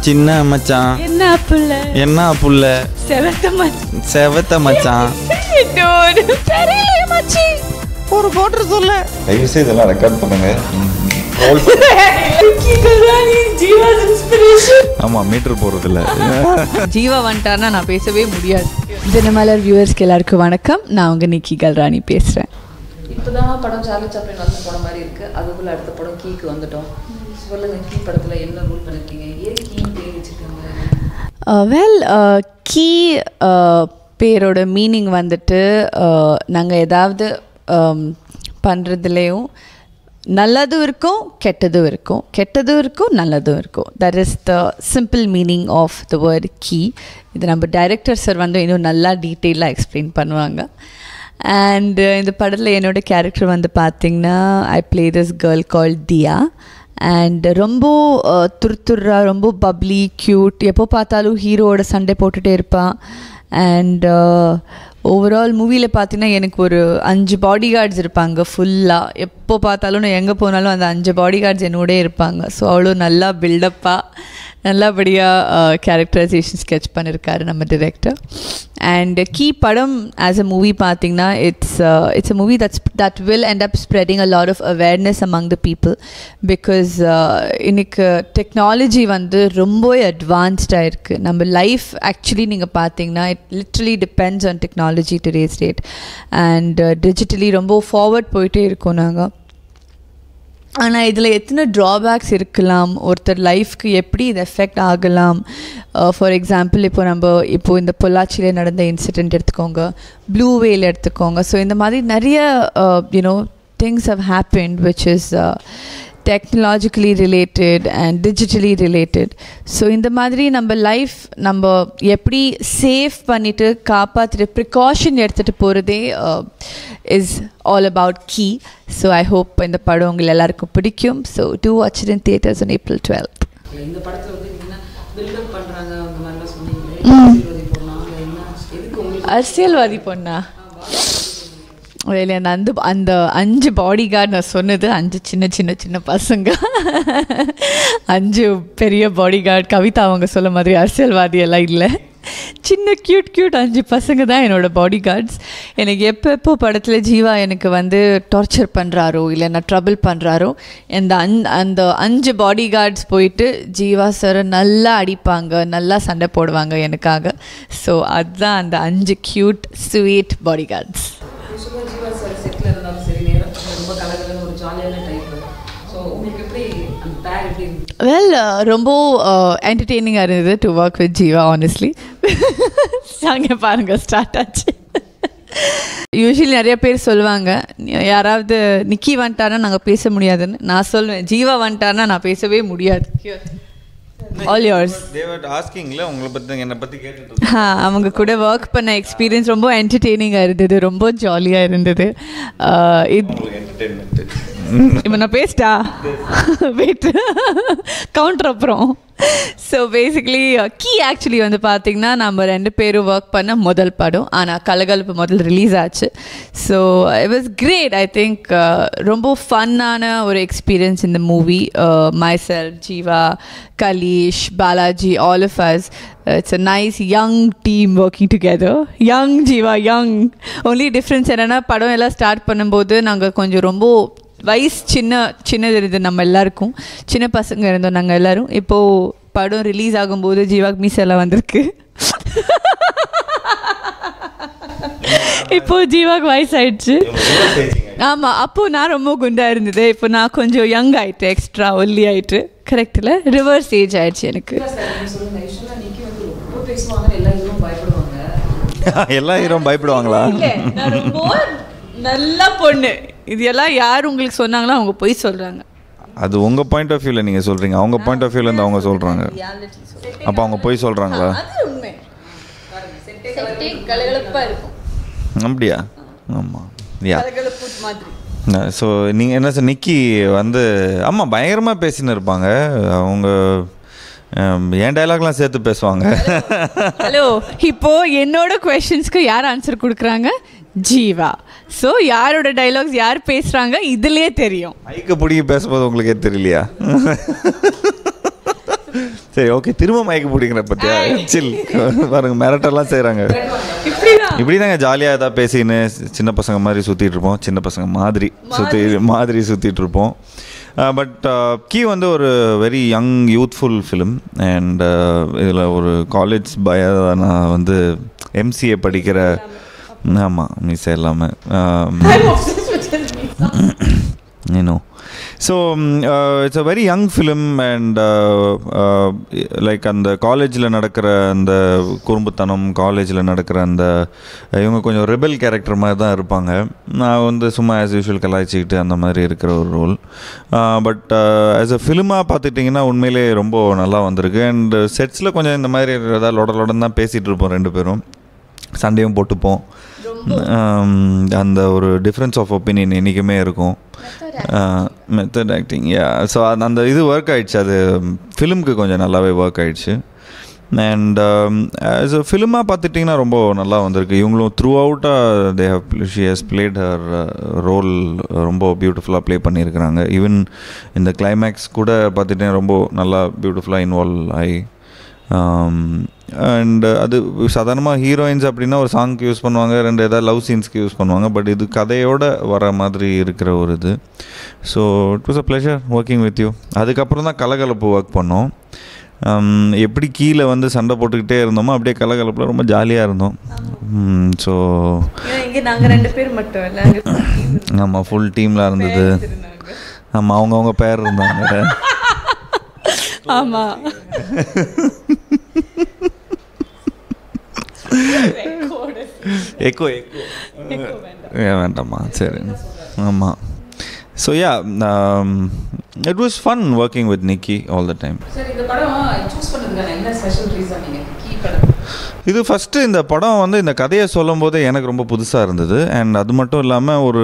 சின்ன மச்சான் என்ன புள்ள செவத்த மச்சான் ஒரு கோட்டர் சொல்ல தயவு செய்து இதெல்லாம் ரெக்கார்ட் பண்ணுங்க. ஆமா மீட்டர் போறது இல்ல. ஜீவா வந்துட்டார்னா நான் பேசவே முடியாது. தினமலர் வியூவர்ஸ்க்கு எல்லாருக்கும் வணக்கம். நான் உங்க நிக்கி கல்ராணி பேசுறேன். இப்போதான் படம் சார்லி சாப்ளின் வந்து போன மாதிரி இருக்கு. அதுக்குள்ள அடுத்த படம் கீக்கு வந்துட்டோம். சொல்லுங்க, கீ படத்துல என்ன ரூல் பண்ணிருக்கீங்க? ஏன் கீ பேர் வச்சிருக்காங்க? வெல், கீ பேரோட மீனிங் வந்துட்டு நாங்கள் ஏதாவது பண்ணுறதுலேயும் நல்லதும் இருக்கும் கெட்டதும் இருக்கும் நல்லதும் இருக்கும். That is the simple meaning of the word Kee. இது நம்ம டைரக்டர் சார் வந்து இன்னும் நல்லா டீட்டெயிலாக எக்ஸ்பிளைன் பண்ணுவாங்க. அண்ட் இந்த படத்தில் என்னோடய கேரக்டர் வந்து பார்த்திங்கன்னா I play this girl called Diya. And ரொம்ப துருத்துறா, ரொம்ப பப்ளி, க்யூட், எப்போ பார்த்தாலும் ஹீரோவோட சண்டை போட்டுகிட்டே இருப்பான். அண்ட் ஓவரால் மூவியில் பார்த்தீங்கன்னா எனக்கு ஒரு 5 பாடி கார்ட்ஸ் இருப்பாங்க. ஃபுல்லாக எப்போ பார்த்தாலும் நான் எங்கே போனாலும் அந்த 5 பாடி கார்ட்ஸ் என்னோடே இருப்பாங்க. ஸோ அவ்வளோ நல்லா பில்டப்பாக நல்லபடியாக கேரக்டரைசேஷன் ஸ்கெட்ச் பண்ணியிருக்காரு நம்ம டிரெக்டர். அண்ட் கீ படம் ஆஸ் அ மூவி பார்த்திங்கன்னா it's a movie that will end up spreading a lot of awareness among the people because இன்னைக்கு டெக்னாலஜி வந்து ரொம்ப அட்வான்ஸ்டாக இருக்குது. நம்ம லைஃப் ஆக்சுவலி நீங்கள் பார்த்தீங்கன்னா it literally depends on technology today's date. And digitally ரொம்ப forward போயிட்டே இருக்கோம் நாங்கள். ஆனால் இதில் எத்தனை ட்ராபேக்ஸ் இருக்கலாம், ஒருத்தர் லைஃப்க்கு எப்படி இது எஃபெக்ட் ஆகலாம். ஃபார் எக்ஸாம்பிள் இப்போ இந்த பொள்ளாச்சியில் நடந்த இன்சிடெண்ட் எடுத்துக்கோங்க, ப்ளூ வேல் எடுத்துக்கோங்க. ஸோ இந்த மாதிரி நிறைய things have happened which is technologically related and digitally related. So இந்த மாதிரி நம்ம லைஃப் நம்ம எப்படி சேவ் பண்ணிவிட்டு காப்பாற்றிட்டு ப்ரிகாஷன் எடுத்துகிட்டு போகிறதே is all about Kee. So I hope இந்த படம் உங்கள் எல்லாருக்கும் பிடிக்கும். So do watch it in theatres on April 12th. இந்த படத்தில் வந்து பில்டப் பண்ணுறாங்க அந்த மாதிரிலாம் சொன்னீங்க. அரசியல்வாதி பொண்ணா? அந்த 5 பாடி கார்டு நான் சொன்னது 5 சின்ன பசங்க, 5 பெரிய பாடி கார்டு. கவிதா அவங்க சொல்ல மாதிரி அரசியல்வாதி எல்லாம் இல்லை, சின்ன க்யூட் 5 பசங்க தான் என்னோடய பாடி கார்ட்ஸ். எனக்கு எப்போ படத்தில் ஜீவா எனக்கு வந்து டார்ச்சர் பண்ணுறாரோ இல்லைன்னா ட்ரபிள் பண்ணுறாரோ அந்த 5 பாடி கார்ட்ஸ் போயிட்டு ஜீவா சார் நல்லா அடிப்பாங்க, நல்லா சண்டை போடுவாங்க எனக்காக. ஸோ அதுதான் அந்த 5 cute sweet body guards. Well, ரொம்ப என்டர்டெய்னிங்காக இருந்தது to work with Jeeva honestly. அங்கே பாருங்கள் ஸ்டார்ட் ஆச்சு. யூஸ்வலி நிறைய பேர் சொல்லுவாங்க யாராவது நிக்கி வந்துட்டாருன்னா நாங்கள் பேச முடியாதுன்னு. நான் சொல்லுவேன் ஜீவா வந்துட்டாருன்னா நான் பேசவே முடியாது. All yours. They were asking-ல உங்களை பற்றி என்னை பற்றி கேட்டுட்டு. அவங்க கூட ஒர்க் பண்ண எக்ஸ்பீரியன்ஸ் ரொம்ப என்டர்டெய்னிங்காக இருந்தது, ரொம்ப ஜாலியாக இருந்தது. இப்போ நான் பேசிட்டா வெயிட் கவுண்டர் அப்புறம். ஸோ பேசிக்கலி கீ ஆக்சுவலி வந்து பார்த்திங்கன்னா நம்ம 2 பேரும் ஒர்க் பண்ண முதல் படம். ஆனால் கலகலப்பு முதல் ரிலீஸ் ஆச்சு. So it was great. I think ரொம்ப ஃபன்னான ஒரு எக்ஸ்பீரியன்ஸ் இந்த movie. Myself, Jiiva, Kalish, Balaji, all of us. It's a nice young team working together. Young Jiva, young. Only difference என்னென்னா படம் எல்லாம் ஸ்டார்ட் பண்ணும்போது நாங்கள் கொஞ்சம் ரொம்ப வயசு சின்னது இருந்தது. நம்ம எல்லாருக்கும் சின்ன பசங்க இருந்தோம் நாங்கள் எல்லோரும். இப்போது படம் ரிலீஸ் ஆகும்போது ஜீவாக்கு மீஸ் எல்லாம் வந்திருக்கு. இப்போது ஜீவாக்கு வயசாயிடுச்சு. ஆமாம், அப்போது நான் ரொம்ப குண்டாக இருந்தது. இப்போ நான் கொஞ்சம் யங் ஆகிட்டு, எக்ஸ்ட்ரா ஒல்லி ஆகிட்டு. கரெக்டில் ரிவர்ஸ் ஏஜ் ஆயிடுச்சு எனக்கு. எல்லா ஹீரோவும் பயப்படுவாங்களா? நல்ல பொண்ணு. இது எல்லாம் யார் உங்களுக்கு சொன்னாங்களோ அவங்க போய் சொல்கிறாங்க. அது உங்கள் பாயிண்ட் ஆஃப் வியூவில் நீங்கள் சொல்கிறீங்க, அவங்க பாயிண்ட் ஆஃப் வியூலேருந்து அவங்க சொல்கிறாங்க. அப்போ அவங்க போய் சொல்கிறாங்களா? அப்படியா? ஆமாம். ஸோ நீங்கள் என்ன சார் நிக்கி வந்து ஆமாம் பயங்கரமாக பேசின்னு இருப்பாங்க. அவங்க என் டைலாக்லாம் சேர்த்து பேசுவாங்க. ஹலோ, இப்போது என்னோட குவெஷன்ஸ்க்கு யார் ஆன்சர் கொடுக்குறாங்க? ஜீவா. ஸோ யாரோட டைலாக்ஸ் யார் பேசுகிறாங்க இதுலேயே தெரியும். மைக்க பிடிக்க பேசும்போது உங்களுக்கே தெரியலையா? சரி ஓகே, திரும்ப மயக்க பிடிக்கிற பற்றியா சில் பாருங்க, மிரட்டெல்லாம் செய்கிறாங்க. இப்படி தாங்க ஜாலியாக ஏதாவது பேசின்னு சின்ன பசங்க மாதிரி சுற்றிட்டு இருப்போம், சின்ன பசங்க மாதிரி சுற்றிட்டு இருப்போம். பட் கீ வந்து ஒரு very young youthful film. And இதில் ஒரு காலேஜ் நான் வந்து எம்சிஏ படிக்கிற, ஆமாம் மிஸ் இல்லாமல் so it's a very young film. And like அந்த காலேஜில் நடக்கிற அந்த குறும்புத்தனம், காலேஜில் நடக்கிற அந்த இவங்க கொஞ்சம் ரெபல் கேரக்டர் மாதிரி தான் இருப்பாங்க. நான் வந்து சும்மா ஆஸ் யூஷுவல் கலாய்ச்சிக்கிட்டு அந்த மாதிரி இருக்கிற ஒரு ரோல். பட் ஆஸ் அ ஃபிலிமாக பார்த்துட்டிங்கன்னா உண்மையிலே ரொம்ப நல்லா வந்திருக்கு. அண்ட் செட்ஸில் கொஞ்சம் இந்த மாதிரி ஏதாவது லொடலொடன்னு தான் பேசிகிட்டு இருப்போம் ரெண்டு பேரும், சண்டையும் போட்டுப்போம். அந்த ஒரு டிஃப்ரென்ஸ் ஆஃப் ஒப்பீனியன் என்றைக்குமே இருக்கும். மெத்தட் ஆக்டிங், ஸோ அந்த இது ஒர்க் ஆகிடுச்சு, அது ஃபிலிமுக்கு கொஞ்சம் நல்லாவே ஒர்க் ஆகிடுச்சு. அண்ட் ஆஸ் அ ஃபிலிமாக பார்த்துட்டிங்கன்னா ரொம்ப நல்லா வந்திருக்கு. இவங்களும் த்ரூ அவுட்டாக she has played her role ரொம்ப பியூட்டிஃபுல்லாக ப்ளே பண்ணியிருக்கிறாங்க. ஈவன் இந்த கிளைமேக்ஸ் கூட பார்த்துட்டிங்கன்னா ரொம்ப நல்லா பியூட்டிஃபுல்லாக இன்வால்வ் ஆகி. அண்ட் அது சாதாரணமாக ஹீரோயின்ஸ் அப்படின்னா ஒரு சாங்க்கு யூஸ் பண்ணுவாங்க, ரெண்டு ஏதாவது லவ் சீன்ஸ்க்கு யூஸ் பண்ணுவாங்க. பட் இது கதையோடு வர மாதிரி இருக்கிற ஒரு இது. So it was a pleasure working with you. அதுக்கப்புறம் தான் கலகலப்பு ஒர்க் பண்ணோம். எப்படி கீழே வந்து சண்டை போட்டுக்கிட்டே இருந்தோமோ அப்படியே கலகலப்பில் ரொம்ப ஜாலியாக இருந்தோம். ஸோ இங்கே நாங்கள் 2 பேர் மட்டும் இல்லை, ஆமாம் ஃபுல் டீமில் இருந்தது. ஆமாம் அவங்கவுங்க பேர் இருந்தாங்க. ஆமாம் எக்கோ வேண்டாமா, சரி. ஆமாம். So yeah, it was fun working with Nikki all the time. இது ஃபஸ்ட்டு இந்த படம் வந்து இந்த கதையை சொல்லும் போதே எனக்கு ரொம்ப புதுசாக இருந்தது. அண்ட் அது மட்டும் இல்லாமல் ஒரு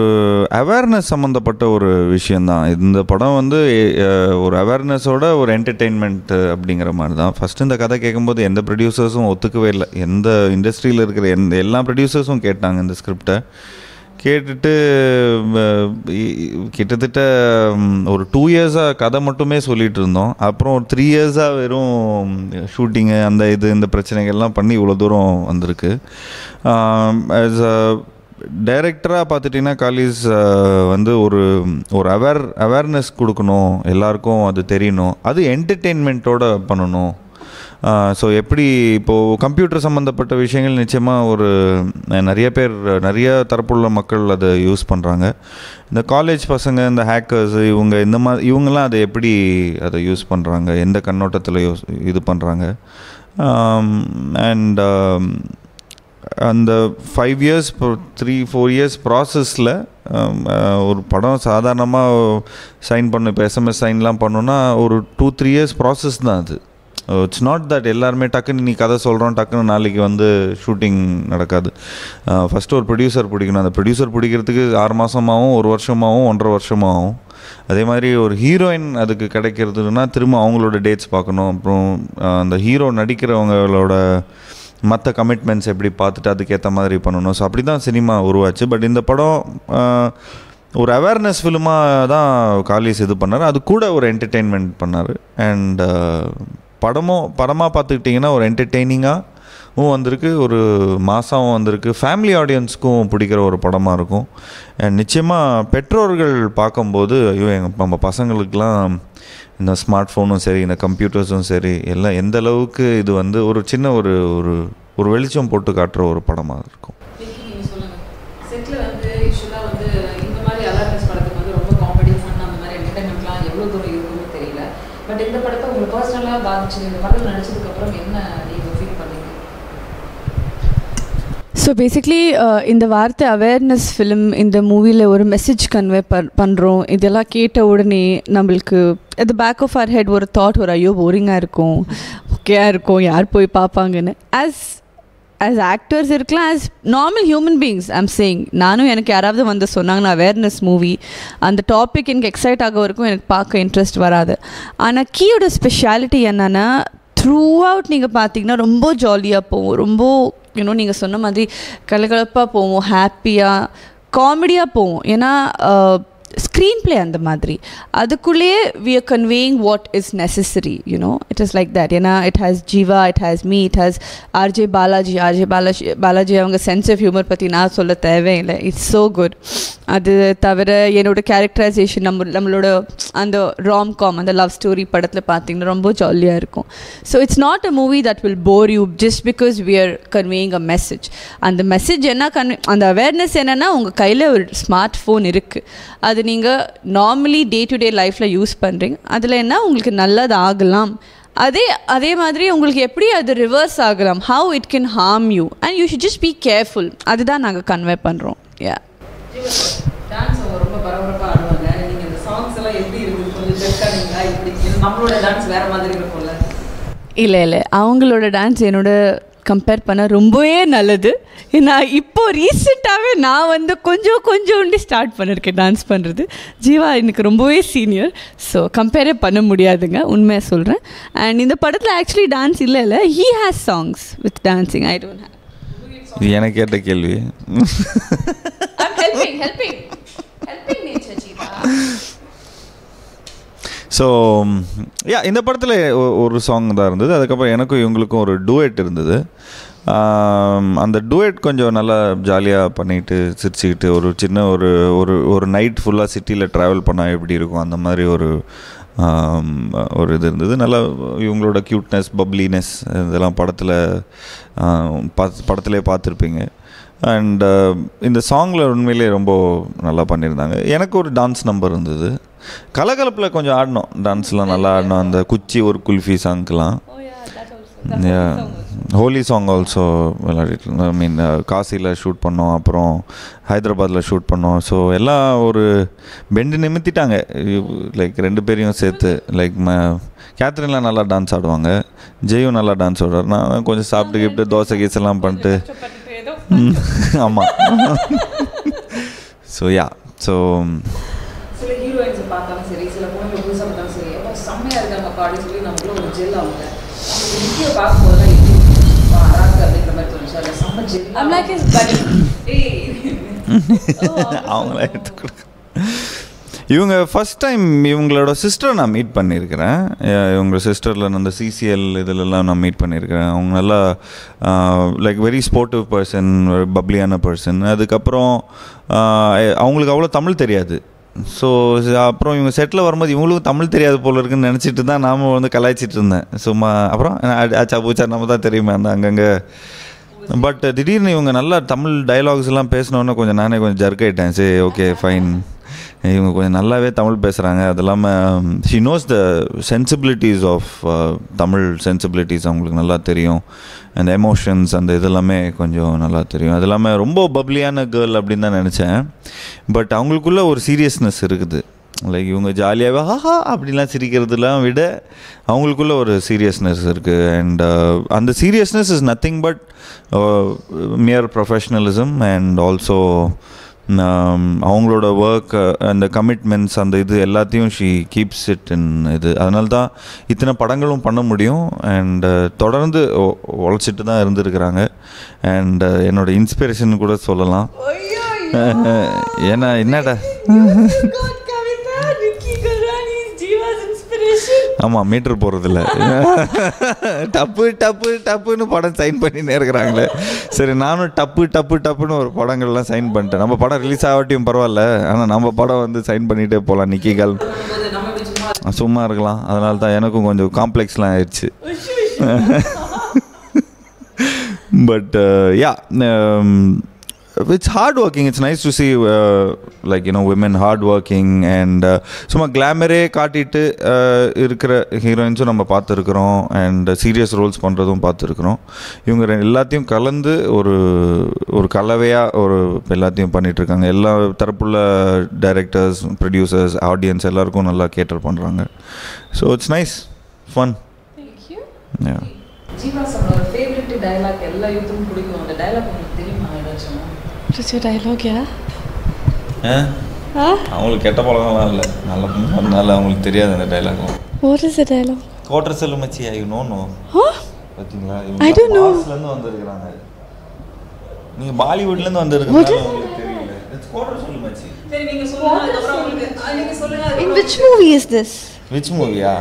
அவேர்னஸ் சம்மந்தப்பட்ட ஒரு விஷயந்தான் இந்த படம். வந்து ஒரு அவேர்னஸோட ஒரு என்டர்டெயின்மெண்ட் அப்படிங்கிற மாதிரி தான். ஃபஸ்ட்டு இந்த கதை கேட்கும்போது எந்த ப்ரொடியூசர்ஸும் ஒத்துக்கவே இல்லை. எந்த இண்டஸ்ட்ரியில் இருக்கிற எல்லா ப்ரொடியூசர்ஸும் கேட்டாங்க இந்த ஸ்கிரிப்டை. கேட்டுட்டு கிட்டத்தட்ட ஒரு 2 இயர்ஸாக கதை மட்டுமே சொல்லிகிட்டு இருந்தோம். அப்புறம் ஒரு 3 இயர்ஸாக வெறும் ஷூட்டிங்கு அந்த இந்த பிரச்சனைகள்லாம் பண்ணி இவ்வளோ தூரம் வந்திருக்கு. ஆஸ் அ டைரக்டராக பார்த்துட்டிங்கன்னா காலிஸ் வந்து ஒரு அவேர்னஸ் கொடுக்கணும், எல்லாருக்கும் அது தெரியணும், அது என்டர்டெயின்மெண்ட்டோடு பண்ணணும். ஸோ எப்படி இப்போது கம்ப்யூட்டர் சம்மந்தப்பட்ட விஷயங்கள் நிச்சயமாக ஒரு நிறைய தரப்புள்ள மக்கள் அதை யூஸ் பண்ணுறாங்க. இந்த காலேஜ் பசங்க, இந்த ஹேக்கர்ஸு, இவங்கெல்லாம் அதை எப்படி அதை யூஸ் பண்ணுறாங்க, எந்த கண்ணோட்டத்தில் இது பண்ணுறாங்க. அண்ட் அந்த 5 இயர்ஸ் 3-4 இயர்ஸ் ப்ராசஸில் ஒரு படம் சாதாரணமாக சைன் பண்ண, இப்போ SMS சைன்லாம் பண்ணோன்னா ஒரு 2-3 இயர்ஸ் ப்ராசஸ் தான் அது. இட்ஸ் நாட் தட் எல்லாருமே டக்குன்னு நீ கதை சொல்கிறோம் டக்குன்னு நாளைக்கு வந்து ஷூட்டிங் நடக்காது. ஃபஸ்ட்டு ஒரு ப்ரொடியூசர் பிடிக்கணும். அந்த ப்ரொடியூசர் பிடிக்கிறதுக்கு 6 மாதமாகவும் 1 வருஷமாகவும் 1.5 வருஷமாகவும். அதே மாதிரி ஒரு ஹீரோயின் அதுக்கு கிடைக்கிறதுனா திரும்ப அவங்களோட டேட்ஸ் பார்க்கணும். அப்புறம் அந்த ஹீரோ நடிக்கிறவங்களோட மற்ற கமிட்மெண்ட்ஸ் எப்படி பார்த்துட்டு அதுக்கேற்ற மாதிரி பண்ணணும். ஸோ அப்படி தான் சினிமா உருவாச்சு. பட் இந்த படம் ஒரு அவேர்னஸ் ஃபிலிமாக தான் காலிஸ் இது பண்ணார். அது கூட ஒரு என்டர்டெயின்மெண்ட் பண்ணார். அண்ட் படமாக பார்த்துக்கிட்டிங்கன்னா ஒரு என்டர்டெய்னிங்காகவும் வந்திருக்கு, ஒரு மாசாவும் வந்திருக்கு, ஃபேமிலி ஆடியன்ஸுக்கும் பிடிக்கிற ஒரு படமாக இருக்கும். அண்ட் நிச்சயமாக பெற்றோர்கள் பார்க்கும்போது ஐயோ நம்ம பசங்களுக்கெலாம் இந்த ஸ்மார்ட் ஃபோனும் சரி, இந்த கம்ப்யூட்டர்ஸும் சரி, எல்லாம் எந்த அளவுக்கு இது வந்து ஒரு சின்ன ஒரு வெளிச்சம் போட்டு காட்டுற ஒரு படமாக இருக்கும். பட் இந்த படத்தை உங்களுக்கு பர்சனலாக பாதிச்சு இந்த படத்தில் நடிச்சதுக்கப்புறம் என்ன நீங்கள் ஃபீல் பண்ணீங்க? ஸோ பேசிக்லி இந்த வார்த்தை அவேர்னஸ் ஃபிலிம் இந்த மூவியில் ஒரு மெசேஜ் கன்வே பண்ணுறோம். இதெல்லாம் கேட்ட உடனே நம்மளுக்கு at the back of our head ஒரு தாட், ஒரு ஐயோ போரிங்காக இருக்கும், ஓகேயாக இருக்கும், யார் போய் பார்ப்பாங்கன்னு. as actors இருக்கலாம், as normal human beings I'm saying. நானும் எனக்கு யாராவது வந்து சொன்னாங்கன்னா அவேர்னஸ் மூவி அந்த டாபிக் எனக்கு எக்ஸைட் ஆக வரைக்கும் எனக்கு பார்க்க இன்ட்ரெஸ்ட் வராது. ஆனால் கீயோட ஸ்பெஷாலிட்டி என்னென்னா த்ரூ அவுட் நீங்கள் பார்த்தீங்கன்னா ரொம்ப ஜாலியாக போவோம், ரொம்ப நீங்கள் சொன்ன மாதிரி கலகலப்பாக போவோம், ஹாப்பியாக காமெடியாக போவோம். ஏன்னா ஸ்க்ரீன் பிளே அந்த மாதிரி அதுக்குள்ளேயே we are conveying what is necessary, you know, it is like that. ஏன்னா it has Jiva, it has me, it has RJ Balaji அவங்க சென்ஸ் ஆஃப் ஹியூமர் பற்றி நான் சொல்ல தேவையில்லை. It's so good. அது தவிர என்னோட கேரக்டரைசேஷன் நம்மளோட அந்த ராம்காம் அந்த லவ் ஸ்டோரி படத்தில் பார்த்தீங்கன்னா ரொம்ப ஜாலியாக இருக்கும். So it's not a movie that will bore you just because we are conveying a message. அந்த மெசேஜ் என்ன அந்த அவேர்னஸ் என்னென்னா உங்கள் கையில் ஒரு ஸ்மார்ட் ஃபோன் இருக்குது, அது நீங்கள் நார்மலி டே டு டே லைஃப்பில் யூஸ் பண்ணுறீங்க, அதில் என்ன உங்களுக்கு நல்லது ஆகலாம், அதே மாதிரி உங்களுக்கு எப்படி அது ரிவர்ஸ் ஆகலாம், how it can harm you and you should just be careful. அதுதான் நாங்கள் கன்வே பண்ணுறோம். யா டான்ஸ் ரொம்ப பரபரப்பாக ஆடுவாங்க. நீங்கள் இந்த சாங்ஸ் எல்லாம் எப்படி இருக்குது கொஞ்சம் செக்கானீங்களா? இப்படி நம்மளோட டான்ஸ் வேறு மாதிரி இருக்கும்ல? இல்லை அவங்களோட டான்ஸ் என்னோட கம்பேர் பண்ண ரொம்பவே நல்லது. ஏன்னா இப்போது ரீசெண்டாகவே நான் கொஞ்சம் ஸ்டார்ட் பண்ணியிருக்கேன் டான்ஸ் பண்ணுறது. ஜீவா எனக்கு ரொம்பவே சீனியர், ஸோ கம்பேரே பண்ண முடியாதுங்க, உண்மையாக சொல்கிறேன். அண்ட் இந்த படத்தில் ஆக்சுவலி டான்ஸ் இல்லை, he has songs with dancing. I don't have. இது எனக்கு கேட்ட கேள்வி. helping nature Jeeva. ஸோ இந்த படத்தில் ஒரு சாங் தான் இருந்தது. அதுக்கப்புறம் எனக்கும் இவங்களுக்கும் ஒரு டூயட் இருந்தது. அந்த டூயட் கொஞ்சம் நல்லா ஜாலியாக பண்ணிட்டு சிரிச்சுக்கிட்டு ஒரு சின்ன ஒரு நைட் ஃபுல்லாக சிட்டியில் ட்ராவல் பண்ணால் எப்படி இருக்கும் அந்த மாதிரி ஒரு இது இருந்தது. நல்லா இவங்களோட க்யூட்னஸ் பப்ளினஸ் இதெல்லாம் படத்திலே பார்த்துருப்பீங்க. அண்ட் இந்த சாங்கில் உண்மையிலே ரொம்ப நல்லா பண்ணியிருந்தாங்க. எனக்கு ஒரு டான்ஸ் நம்பர் இருந்தது. கலகலப்பில் கொஞ்சம் ஆடினோம், டான்ஸ்லாம் நல்லா ஆடினோம். அந்த குச்சி ஒரு குல்ஃபி சாங்க்கெலாம் ஹோலி சாங் ஆல்சோ விளையாடிட்டு. ஐ மீன் காசியில் ஷூட் பண்ணோம், அப்புறம் ஹைதராபாத்தில் ஷூட் பண்ணோம். ஸோ எல்லாம் ஒரு பெண்டு நிமித்திட்டாங்க லைக் 2 பேரையும் சேர்த்து. லைக் கேத்ரின்லாம் நல்லா டான்ஸ் ஆடுவாங்க, ஜெயும் நல்லா டான்ஸ் ஆடுவார். நான் கொஞ்சம் சாப்பிட்டு தோசை கீசெல்லாம் பண்ணிட்டு ஆமாம். ஸோ சில ஹீரோயின்ஸை பார்த்தாலும் சரி, சில பொண்ணுங்களை புதுசாக பார்த்தாலும் சரி, எப்போ செம்மையாக இருக்காங்க பாடி சொல்லி நமக்குள்ள ஒரு ஜெல் ஆகுங்க. நமக்கு வீடியோ பார்க்கும்போது தான் அராக்கு அப்படிங்கிற மாதிரி தோணுச்சு. அதில் செம்ம ஜெல். அவங்கள எடுத்துக்கொடுக்க இவங்க ஃபஸ்ட் டைம் இவங்களோட சிஸ்டரை நான் மீட் பண்ணியிருக்கிறேன். இவங்க சிஸ்டரில் அந்த சிசிஎல் இதிலெல்லாம் நான் மீட் பண்ணியிருக்கிறேன். அவங்க நல்லா லைக் வெரி ஸ்போர்ட்டிவ் பர்சன், பப்ளியான பர்சன். அதுக்கப்புறம் அவங்களுக்கு அவ்வளோ தமிழ் தெரியாது. ஸோ அப்புறம் இவங்க செட்டில் வரும்போது இவங்களுக்கும் தமிழ் தெரியாது போல இருக்குன்னு நினச்சிட்டு தான் நாம் கலாய்ச்சிட்டு இருந்தேன் சும்மா. அப்புறம் ஆச்சா பூச்சா நம்ம தான் தெரியுமே அந்த அங்கங்கே. பட் திடீர்னு இவங்க நல்லா தமிழ் டைலாக்ஸ் எல்லாம் பேசினோன்னே நானே கொஞ்சம் ஜர்க் ஆகிட்டேன். சரி ஓகே ஃபைன், இவங்க கொஞ்சம் நல்லாவே தமிழ் பேசுகிறாங்க. அது இல்லாமல் she knows the sensibilities of Tamil sensibilities அவங்களுக்கு நல்லா தெரியும். அந்த எமோஷன்ஸ் அந்த இதெல்லாமே கொஞ்சம் நல்லா தெரியும். அது இல்லாமல் ரொம்ப பப்ளியான கேர்ள் அப்படின்னு தான் நினச்சேன். பட் அவங்களுக்குள்ள ஒரு சீரியஸ்னஸ் இருக்குது. லைக் இவங்க ஜாலியாகவே ஹாஹா அப்படிலாம் சிரிக்கிறதுலாம் விட அவங்களுக்குள்ள ஒரு சீரியஸ்னஸ் இருக்குது. அண்ட் அந்த seriousness is nothing but mere professionalism and also அவங்களோட ஒர்க் அந்த கமிட்மெண்ட்ஸ் அந்த இது எல்லாத்தையும் ஷீ கீப்ஸ் இட் இன் இது. அதனால தான் இத்தனை படங்களும் பண்ண முடியும். அண்ட் தொடர்ந்து உழைச்சிட்டு தான் இருந்திருக்கிறாங்க. அண்ட் என்னோட இன்ஸ்பிரேஷன் கூட சொல்லலாம். ஏன்னா என்னடா ஆமாம் மீட்டர் போகிறதில்ல, டப்புன்னு படம் சைன் பண்ணினே இருக்கிறாங்களே. சரி நானும் டப்புன்னு ஒரு படங்கள்லாம் சைன் பண்ணிட்டேன். நம்ம படம் ரிலீஸ் ஆகாட்டியும் பரவாயில்ல, ஆனால் நம்ம படம் சைன் பண்ணிகிட்டே போகலாம். நிக்கிகள் சும்மா இருக்கலாம். அதனால தான் எனக்கும் கொஞ்சம் காம்ப்ளெக்ஸ்லாம் ஆயிடுச்சு. But it's hard working. It's nice to see women hard working and சும்மா கிளாமரே காட்டிட்டு இருக்கிற ஹீரோயின்ஸும் நம்ம பார்த்துருக்குறோம். அண்ட் சீரியஸ் ரோல்ஸ் பண்ணுறதும் பார்த்துருக்குறோம். இவங்க எல்லாத்தையும் கலந்து ஒரு கலவையாக எல்லாத்தையும் பண்ணிகிட்ருக்காங்க. எல்லா தரப்புள்ள டைரக்டர்ஸ், ப்ரொடியூசர்ஸ், ஆடியன்ஸ் எல்லாருக்கும் நல்லா கேட்டர் பண்ணுறாங்க. So it's nice fun. Jeeva சாரோட ஃபேவரட் டயலாக் எல்லா யூத்துக்கும் பிடிக்கும். அந்த டயலாக் உங்களுக்கு தெரியுமா ஏதாச்சும்? அவங்களுக்கு கெட்ட பழகம்லாம் இல்லை, நல்ல அதனால அவங்களுக்கு தெரியாது அந்த டைலாக்லாம். கோட்டர் செல்லு மச்சி ஐ நோ பார்த்தீங்களா? இவங்க பாஸ்லேருந்து வந்திருக்கிறாங்க, நீங்கள் பாலிவுட்லேருந்து வந்திருக்கீங்க, உங்களுக்கு தெரியல. கோட்டர் செல்லு மச்சி. சரி நீங்கள் சொல்லுங்க. அதுக்கப்புறம் உங்களுக்கு which movie is this? Which மூவியா?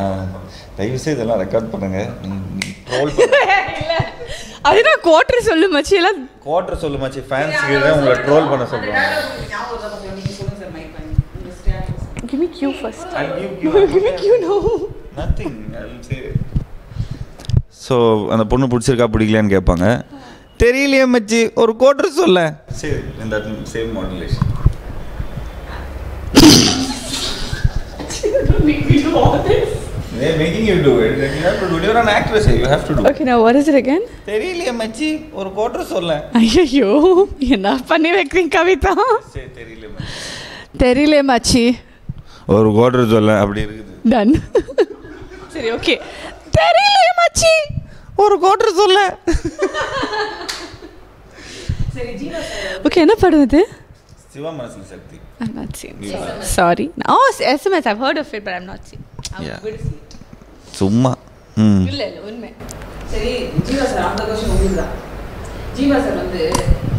தயவு செய்து இதெல்லாம் ரெக்கார்ட் பண்ணுங்க. ட்ரோல் இல்ல அதுதான் குவார்டர் சொல்லு மச்சி எல்லாம் குவார்டர் சொல்லு மச்சி ஃபேன்ஸ்க்கு உங்களை ட்ரோல் பண்ண சொல்றாங்க. Give me cue first. I'll give Give me cue now. Nothing. I'll say. So அந்த பொண்ணு பிடிச்சிருக்கா பிடிக்கலையான்னு கேட்பாங்க. தெரியலையே மச்சி ஒரு குவார்டர் சொல்ல. சரி in that same modulation. Don't make me do all this. They're making you do it. You have to do it. You're an actress. You have to do it. Okay, now what is it again? தெரியலையே மச்சி ஒரு quarter சொல்ல. ஐயோ என்ன பண்ணி வைக்கிறீங்க கவிதா? சரி தெரியலையே மச்சி. தெரியலையே மச்சி ஒரு குவார்டர் சொல்ல அப்படி இருக்குது. டன். சரி ஓகே. தெரியலையே மச்சி ஒரு குவார்டர் சொல்ல. சரி ஜீவா சார். ஓகே என்ன படம் இது? சிவா மனசில் சக்தி. I'm not seen. Sorry. Oh, SMS. I've heard of it, but I'm not seen. I'm going to see it. சும்மா. இல்ல உண்மை. சரி ஜீவா சார் அந்த क्वेश्चन உங்களுக்கு தான். ஜீவா சார் வந்து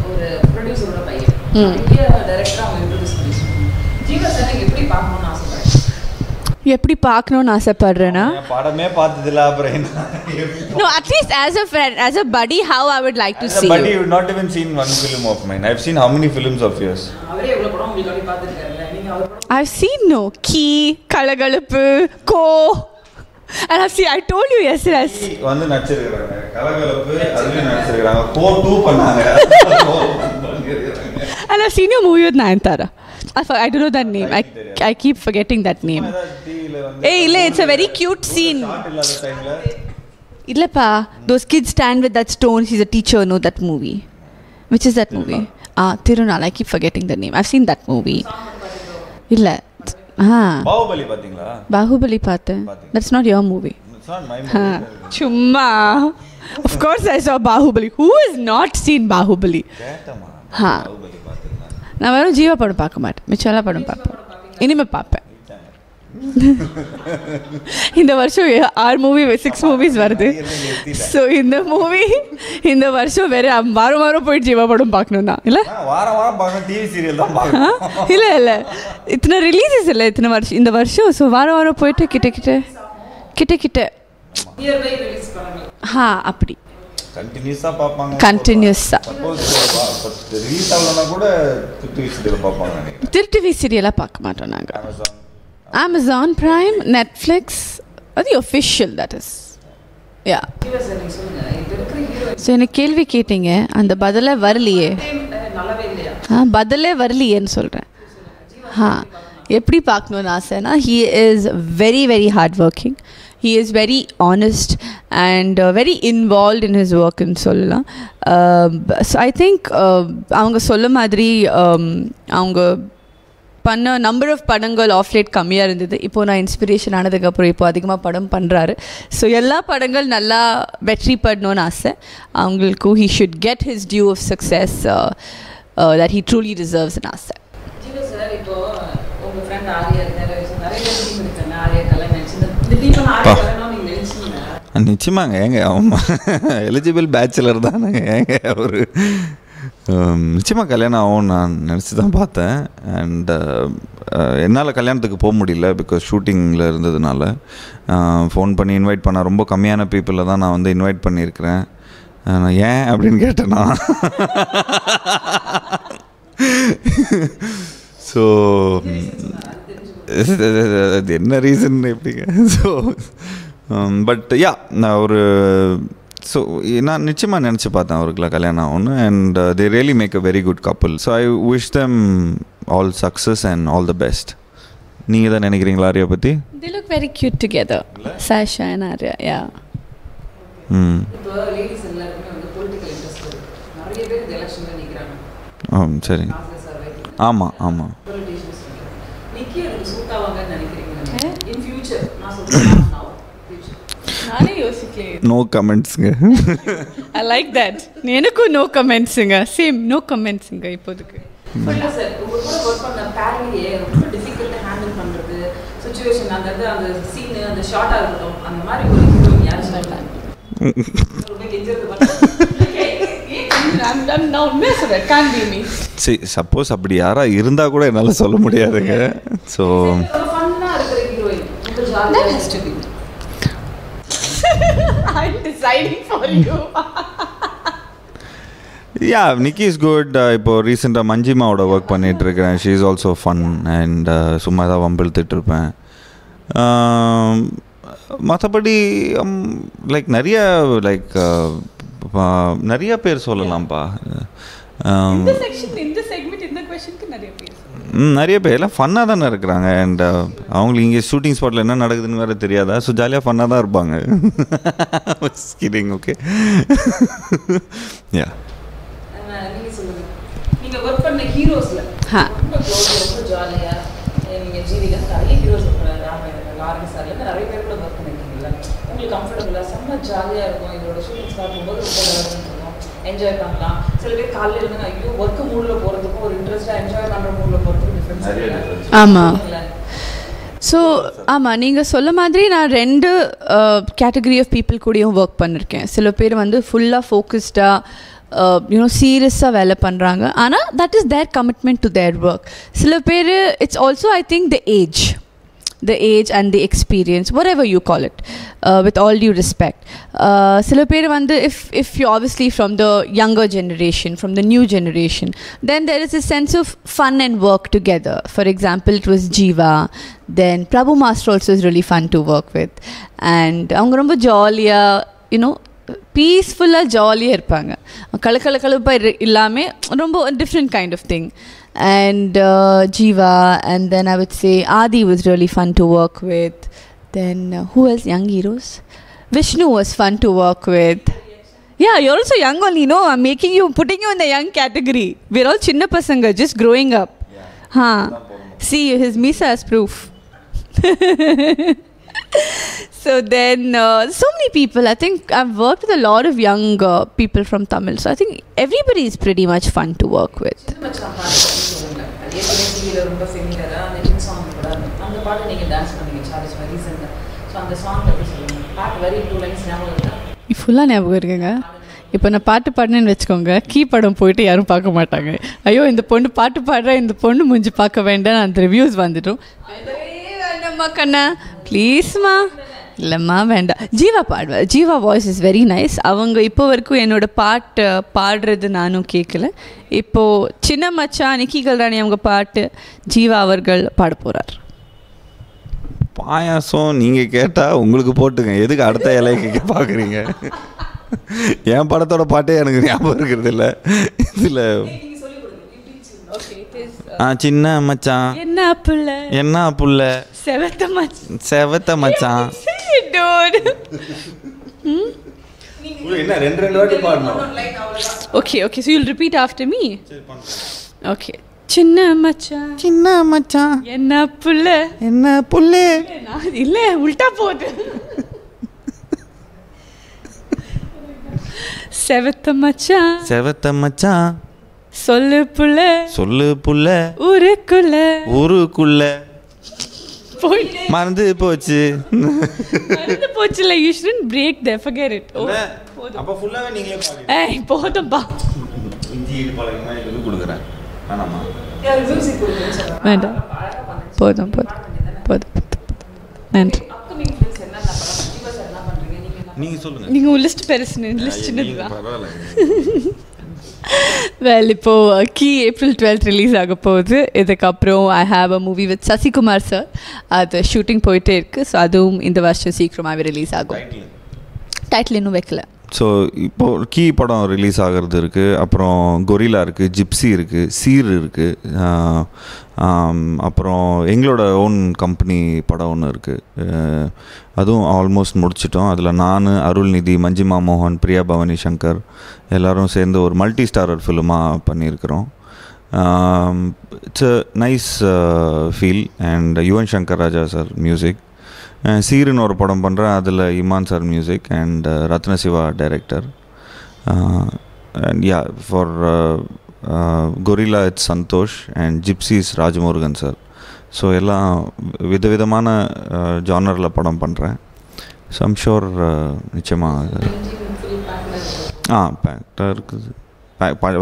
ஒரு ப்ரொடியூசரோட பையன். இந்தியா டைரக்டரா அவங்க இன்ட்ரோ듀ஸ் பண்ணிருக்காங்க. ஜீவா சார் எப்படி பார்க்கணும்னு ஆசைப்படுறீங்க? எப்படி பார்க்கணும்னு ஆசைப்படுறேனா? படமே பார்த்ததில்ல அப்புறம் என்ன? No, at least as a friend, as a buddy, how I would like to see you. But you've not even seen one film of mine. I've seen how many films of yours? அவரே எவ்வளவு படம் உங்களுக்கு அப்படி பார்த்திருக்காருல்ல. நீங்க அவர் படம் I've seen no Key, Kalakalappu, go. And I've seen, I told you yesterday. வந்து நடிச்சிருக்காங்க. கலகலப்பு அதுல நடிச்சிருக்காங்க. கோ 2 பண்ணாங்க. And I've seen your movie with Nayantara. I don't know that name. I keep forgetting that name. Hey, it's a very cute scene. Illapa, those kids stand with that stone. She's a teacher. Know that movie? Which is that movie? Tirunal. I keep forgetting the name. I've seen that movie. Illa. Baahubali பாத்தீங்களா? பாகுபலி பார்த்தேன். That's not your movie. It's not my movie. Chumma. Of course I saw Bahubali. Who has not seen Bahubali? கேட்டமா. Baahubali பாத்தீங்களா? நான் வெறும் ஜீவா படம் பார்க்க மாட்டேன். மிச்சம் படம் பார்ப்பேன். இனிமே பார்ப்பேன். இந்த வருஷம் 6 மூவி 6 மூவிஸ் வருது. ஸோ இந்த வருஷம் வேற வாரம் வாரம் போயிட்டு ஜீவா படம் பார்க்கணும் தான் இல்லை? வாரம் வாரம் பார்க்கணும். டிவி சீரியல் தான் பார்க்கணும். இல்லை இத்தனை ரிலீஸஸ் இல்லை இத்தனை வருஷம் இந்த வருஷம். ஸோ வாரம் வாரம் போயிட்டு கிட்ட நியர்பை ரிலீஸ் பண்ணுங்க. அப்படி கண்டினியூஸா பார்ப்பாங்க. கண்டினியூஸா ரிலீஸ் ஆகலனா கூட டிவி சீரியல் பார்ப்பாங்க நினைக்கிறேன். டிவி சீரியலா பார்க்க மாட்டோம் நாங்க. Amazon Prime, Netflix, the official that is. Yeah. Jeeva sir நீங்க சொல்லுங்க. இது இருக்கிற ஹீரோயின் ஸோ எனக்கு கேள்வி கேட்டீங்க அந்த பதிலே வரலையே. நல்லாவே இல்லையா? பதிலே வரலையேன்னு சொல்கிறேன். எப்படி பார்க்கணுன்னு ஆசைன்னா he is very very hard working. He is very honest and very involved in his work ன்னு சொல்லலாம். So I think அவங்க சொல்ல மாதிரி அவங்க பண்ண நம்பர் ஆஃப் படங்கள் ஆஃப் லேட் கம்மியாக இருந்தது. இப்போது நான் இன்ஸ்பிரேஷன் ஆனதுக்கப்புறம் இப்போ அதிகமாக படம் பண்ணுறாரு. ஸோ எல்லா படங்கள் நல்லா வெற்றி பண்ணணும்னு ஆசை அவங்களுக்கும். He should get his due of success that he truly டிசர்வ்ஸ்னு ஆசை. ஜீவா சார் இப்போ உங்க ஃப்ரெண்ட் ஆரியா நிறைய டீம் இருக்காங்க. ஆரியா கல்யாணம் நினைச்சு இந்த டீம் ஆரியா கல்யாணம் நீங்க நினைச்சீங்க? நிச்சயமாங்க. ஏங்க எலிஜிபிள் பேச்சுலர் தானேங்க. ஏங்க ஒரு நிச்சயமாக கல்யாணம் ஆகும் நான் நினச்சி தான் பார்த்தேன். அண்ட் என்னால் கல்யாணத்துக்கு போக முடியல பிகாஸ் ஷூட்டிங்கில் இருந்ததுனால. ஃபோன் பண்ணி இன்வைட் பண்ண ரொம்ப கம்மியான பீப்புளில் தான் நான் வந்து இன்வைட் பண்ணியிருக்கிறேன். ஏன் அப்படின்னு கேட்டேன்னா ஸோ அது என்ன ரீசன் எப்படிங்க. ஸோ பட் யா நான் ஒரு ஸோ நான் நிச்சயமாக நினச்சி பார்த்தேன் அவருக்குலாம் கல்யாணம் ஆகும்னு. And they really make a very good couple. So I wish them all success and all the best. நீங்கள் தான் நினைக்கிறீங்களா ஆரியா பற்றி? They look very cute together. Sasha and Arya, yeah. இப்போ லேடிஸ் எல்லாருமே வந்து பொலிட்டிக்கல் இன்ட்ரெஸ்ட் இருக்கு. நிறைய பேர் இந்த எலெக்ஷன்ல நிக்கறாங்க. சரி. ஆமாம் பொலிட்டிஷியன்ஸ் நிக்கி அதுக்கு சூட் ஆவாங்கன்னு நினைக்கிறீங்க? இன் ஃபியூச்சர் நான் சொல்றேன் now நானே யோசிக்கல. நோ கமெண்ட்ஸ்ங்க. I like that. எனக்கும் நோ கமெண்ட்ஸுங்க. சேம் நோ கமெண்ட்ஸுங்க இப்போதைக்கு. இல்லை சார் உங்க கூட ஒர்க் பண்ண பேரலியே ரொம்ப டிஃபிகல்ட்டாக ஹேண்டில் பண்ணுறது சுச்சுவேஷன் அந்த சீனு அந்த ஷார்ட்டாக இருக்கட்டும் அந்த மாதிரி ஒரு ஹீரோயின் யார் சொல்லலாம்? சரி சப்போஸ் அப்படி யாராக இருந்தால் கூட என்னால் சொல்ல முடியாதுங்க. ஸோ ஃபன்னாக இருக்கிற that has to be. I'm deciding for you. Yeah, Nikki is good. இப்போ ரீசெண்டாக மஞ்சிமாவோட ஒர்க் பண்ணிகிட்ருக்கிறேன். She is also fun and சும்மா தான் வம்பிழுத்துட்ருப்பேன். மற்றபடி லைக் நிறைய பேர் சொல்லலாம்ப்பா. நிறைய பேர் எல்லாம் ஃபன்னாக தானே இருக்கிறாங்க. அண்ட் அவங்களுக்கு இங்கே ஷூட்டிங் ஸ்பாட்டில் என்ன நடக்குதுன்னு வேறு தெரியாதா? ஸோ ஜாலியாக ஃபன்னாக தான் இருப்பாங்க. கிடிங். ஓகே. யா, நீங்கள் சொல்லுங்கள், நீங்கள் ஒர்க் பண்ண ஹீரோஸில் ரொம்ப க்ளோஸ், ரொம்ப ஜாலியாக நீங்கள் ஜீவிகா நிறைய ஹீரோஸ் லாரன்ஸ் சார்லேருந்து நிறைய பேர் கூட ஒர்க் பண்ணியிருக்கீங்களா? உங்களுக்கு கம்ஃபர்டபுளாக செம்ம ஜாலியாக இருக்கும், இதோட ஷூட்டிங்ஸ் பார்க்கும்போது ரொம்ப இருக்கும், என்ஜாய் பண்ணலாம். சில பேர் காலையில் இருந்து ஐயோ ஒர்க்கு மூடில் போகிறதுக்கும் ஒரு இன்ட்ரெஸ்ட்டாக என்ஜாய் பண்ணுற மூடில் போகிறதுக்கும் டிஃப்ரென்ஸ். ஆமாம். ஸோ ஆமாம், நீங்கள் சொல்ல மாதிரி நான் 2 கேட்டகரி ஆஃப் பீப்புள் கூடயும் ஒர்க் பண்ணியிருக்கேன். சில பேர் வந்து ஃபுல்லாக ஃபோக்கஸ்டாக சீரியஸாக வேலை பண்ணுறாங்க. ஆனால் that is their commitment to their work. சில பேர் it's also I think the age and the experience, whatever you call it, with all due respect. சில பேர் வந்து if you're obviously from the younger generation, from the new generation, then there is a sense of fun and work together. For example, it was Jiva, then Prabhu Master also is really fun to work with, and அவங்க ரொம்ப ஜாலியாக பீஸ்ஃபுல்லாக ஜாலியாக இருப்பாங்க. கலப்பாக இல்லாமல் ரொம்ப different kind of thing. And Jiva, and then I would say Adi was really fun to work with. Then who else? Young heroes. Vishnu was fun to work with. Yeah, you're also young only, no? I'm putting you in the young category. We're all chinna pasanga, just growing up. See, his Misa is proof. So then, so many people. I think I've worked with a lot of young people from Tamil. So I think everybody is pretty much fun to work with. ஃபுல்லாக ஞாபகம் இருக்குங்க. இப்போ நான் பாட்டு பாடினேன்னு வச்சுக்கோங்க, key படம் போயிட்டு யாரும் பார்க்க மாட்டாங்க. ஐயோ இந்த பொண்ணு பாட்டு பாடுற, இந்த பொண்ணு முடிஞ்சு பார்க்க வேண்டாம், அந்த ரிவ்யூஸ் வந்துடும். வேண்டாம்மா கண்ணா, ப்ளீஸ்மா. இல்லைம்மா வேண்டாம். ஜீவா பாடுவார். Jeeva voice is very nice. அவங்க இப்போ வரைக்கும் என்னோடய பாட்டு பாடுறது நானும் கேட்கல. இப்போது சின்ன மச்சான் நிக்கி கல்ராணி அவங்க பாட்டு ஜீவா அவர்கள் பாட போகிறார். பாயாசம் நீங்கள் கேட்டால் உங்களுக்கு போட்டுங்க, எதுக்கு அடுத்த இலைக்கு பார்க்குறீங்க? என் படத்தோட பாட்டே எனக்கு ஞாபகம் இருக்கிறது இல்லை. இதில் சின்ன மச்சான் என்ன புள்ள செவத்த மச்சான். என்ன 2 வாட்டி பாடணும். Okay, so you'll repeat after me. Okay. சின்ன மச்சான் என்ன புள்ள இல்ல உல்டா போகுது. செவத்த மச்சான் சொல்லு புள்ள ஊருக்குள்ள மறந்து போச்சுல. You shouldn't break there, forget it. அப்ப ஃபுல்லாவே நீங்களே பாருங்க. ஏய் போதும்பா. இஞ்சி ஈடு பழகுமா இது கொடுக்குறேன். ஆனாமா வேண்டாம், போதும். நன்றி. நீங்கள் சொல்லுங்கள். நீங்கள் ஒரு லிஸ்ட் பெருசுன்னு லிஸ்ட் சின்னதுதான். வெல், இப்போது கீ April 12th ரிலீஸ் ஆக போகுது. இதுக்கப்புறம் I have a movie with Sasikumar sir. அது ஷூட்டிங் போயிட்டே இருக்குது. ஸோ அதுவும் இந்த வருஷம் சீக்கிரமாகவே ரிலீஸ் ஆகும். டைட்டில் இன்னும் வைக்கல. ஸோ இப்போது கீ படம் ரிலீஸ் ஆகிறது இருக்குது. அப்புறம் கொரில்லா இருக்குது, ஜிப்சி இருக்குது, சீர் இருக்குது. அப்புறம் எங்களோட ஓன் கம்பெனி படம் ஒன்று இருக்குது. அதுவும் ஆல்மோஸ்ட் முடிச்சிட்டோம். அதில் நான், அருள்நிதி, மஞ்சிமா மோகன், பிரியா பவானி சங்கர் எல்லோரும் சேர்ந்து ஒரு மல்டி ஸ்டாரர் ஃபிலிமாக பண்ணியிருக்கிறோம். It's a nice feel. And Yuvan Shankar Raja sir music. சீருன்னு ஒரு படம் பண்ணுறேன், அதில் Imman sir music and Ratna Siva director. And yeah, for Gorilla it's Santhosh and Gypsies Rajamurugan sir. So எல்லாம் விதவிதமான ஜானரில் படம் பண்ணுறேன். ஸோ ஐம் ஷோர் நிச்சயமாக பேக்டாக இருக்குது.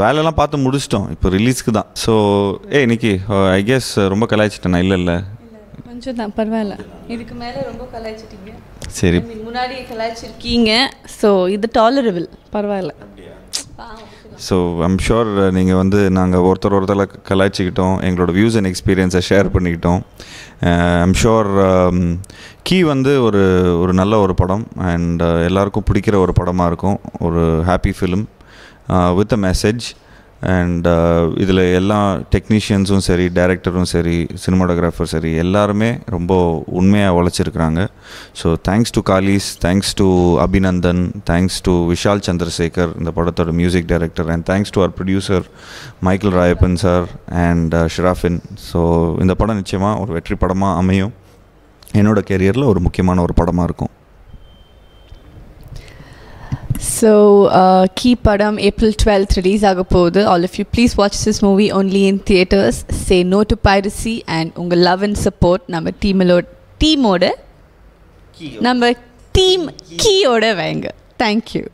வேலையெல்லாம் பார்த்து முடிச்சிட்டோம், இப்போ ரிலீஸ்க்கு தான். ஸோ இன்னைக்கு ஐ கெஸ் ரொம்ப கலாய்ச்சிட்டேன். இல்லை கொஞ்சம் தான் பரவாயில்ல, இதுக்கு மேலே ரொம்ப கலாய்ச்சிட்டீங்க. சரி, முன்னாடி கலாய்ச்சிருக்கீங்க, ஸோ இது டாலரபிள், பரவாயில்ல. ஸோ ஐம் ஷுர் நீங்கள் வந்து நாங்கள் ஒருத்தர் கலாய்ச்சிக்கிட்டோம், எங்களோட வியூஸ் அண்ட் எக்ஸ்பீரியன்ஸை ஷேர் பண்ணிக்கிட்டோம். ஐம் ஷுர் கீ வந்து ஒரு நல்ல ஒரு படம் அண்ட் எல்லாருக்கும் பிடிக்கிற ஒரு படமாக இருக்கும். ஒரு happy film with a message. And இதில் எல்லா டெக்னீஷியன்ஸும் சரி, டைரக்டரும் சரி, சினிமாட்டோகிராஃபர் சரி, எல்லாருமே ரொம்ப உண்மையாக உழைச்சிருக்கிறாங்க. So thanks to Kalis, thanks to Abhinandan, thanks to Vishal Chandrasekhar, இந்த படத்தோட music director, and thanks to our producer Michael Rayappan sir and ஷிராஃபின். ஸோ இந்த படம் நிச்சயமாக ஒரு வெற்றி படமாக அமையும். என்னோட கெரியரில் ஒரு முக்கியமான ஒரு படமாக இருக்கும். So, Key Padam April 12th release ஆகப்போகுது. All of you please watch this movie only in theaters. Say no to piracy and உங்கள் love and support நம்ம டீமோட நம்ம டீம் கீயோட வைங்க. Thank you.